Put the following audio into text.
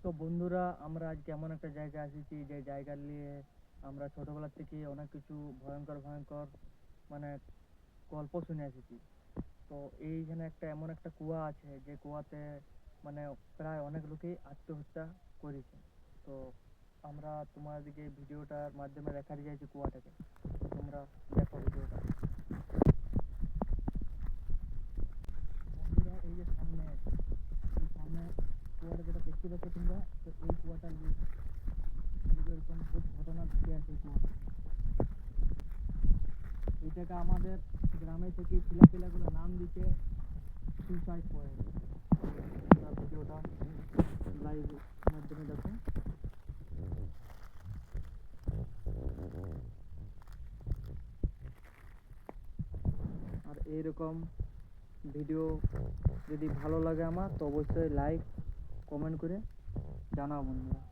তো বন্ধুরা, আমরা আজকে এমন একটা জায়গায় এসেছি যে জায়গা নিয়ে আমরা ছোটবেলা থেকে অনেক কিছু ভয়ঙ্কর ভয়ঙ্কর মানে গল্প শুনে এসেছি। তো এইখানে এমন একটা কুয়া আছে যে কুয়াতে মানে প্রায় অনেক লোকই আত্মহত্যা করেছে। তো আমরা তোমাদেরকে ভিডিওটার মাধ্যমে দেখাতে চাইছি কুয়াটাকে। তো তোমরা দেখো ভিডিওটা। বন্ধুরা, এই সামনে কুয়াটা যেটা দেখতে পাচ্ছ তোমরা, তো এই কুয়াটা নিয়ে এরকম বহুত ঘটনা ঘটে আছে এই কুয়াটা। এটাকে আমাদের গ্রামে থেকে ছেলেপেলেগুলো নাম দিতে সুইসাইড পয়েন্ট। তোমরা ভিডিওটা লাইভ মাধ্যমে দেখো। আর এইরকম ভিডিও যদি ভালো লাগে আমার, তো অবশ্যই লাইক কমেন্ট করে জানাও বন্ধুরা।